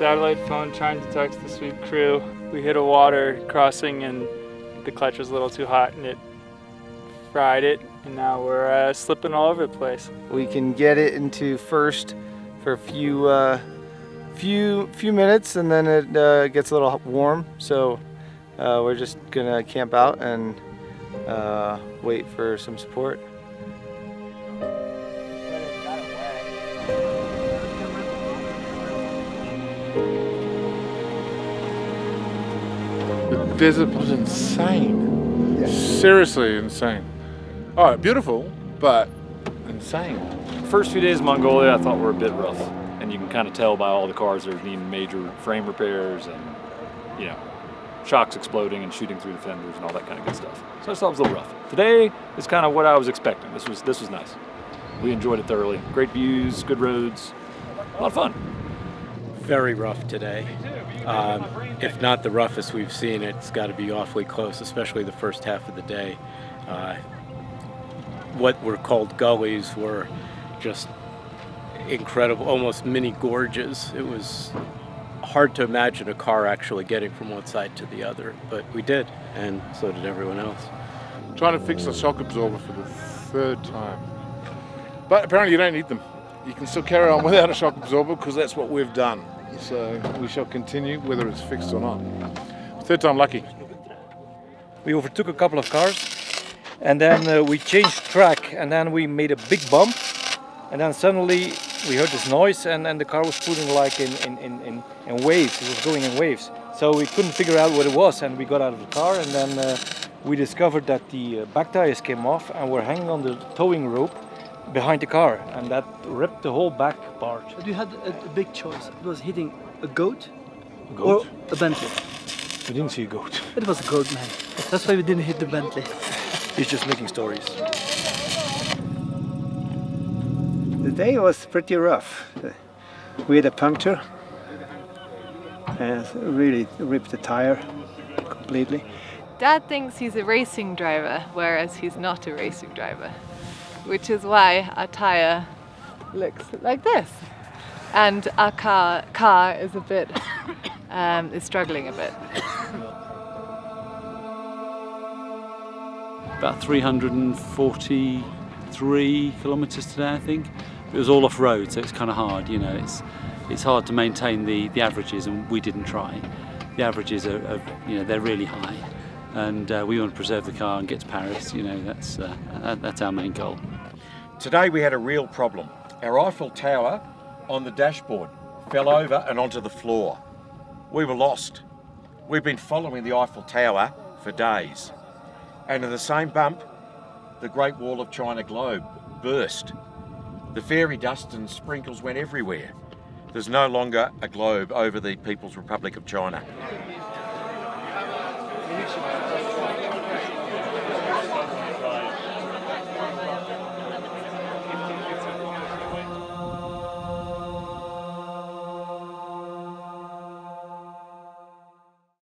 satellite phone trying to text the sweep crew. We hit a water crossing and the clutch was a little too hot and it fried it, and now we're slipping all over the place. We can get it into first for a few minutes, and then it gets a little warm. So we're just gonna camp out and wait for some support. The desert was insane. Yeah. Seriously insane. All right, beautiful, but insane. First few days in Mongolia I thought were a bit rough, and you can kind of tell by all the cars that are needing major frame repairs and, you know, shocks exploding and shooting through the fenders and all that kind of good stuff. So I thought it was a little rough. Today is kind of what I was expecting. This was nice. We enjoyed it thoroughly. Great views, good roads, a lot of fun. Very rough today. If not the roughest we've seen, it's got to be awfully close, especially the first half of the day. What were called gullies were just incredible, almost mini gorges. It was hard to imagine a car actually getting from one side to the other, but we did, and so did everyone else. Trying to fix the shock absorber for the third time. But apparently you don't need them. You can still carry on without a shock absorber because that's what we've done. So we shall continue whether it's fixed or not. Third time lucky. We overtook a couple of cars, and then we changed track, and then we made a big bump, and then suddenly we heard this noise, and the car was pulling like in waves. It was going in waves. So we couldn't figure out what it was, and we got out of the car, and then we discovered that the back tires came off and were hanging on the towing rope behind the car, and that ripped the whole back part. But you had a big choice. It was hitting a goat, Goat? or a Bentley. We didn't see a goat. It was a goat, man. That's why we didn't hit the Bentley. He's just making stories. The day was pretty rough. We had a puncture and really ripped the tire completely. Dad thinks he's a racing driver, whereas he's not a racing driver, which is why our tire looks like this. And our car is a bit, is struggling a bit. About 343 kilometres today, I think. It was all off road, so it's kind of hard, you know. It's hard to maintain the averages, and we didn't try. The averages are you know, they're really high, and we want to preserve the car and get to Paris. You know, that's our main goal. Today we had a real problem. Our Eiffel Tower on the dashboard fell over and onto the floor. We were lost. We've been following the Eiffel Tower for days. And in the same bump, the Great Wall of China globe burst. The fairy dust and sprinkles went everywhere. There's no longer a globe over the People's Republic of China.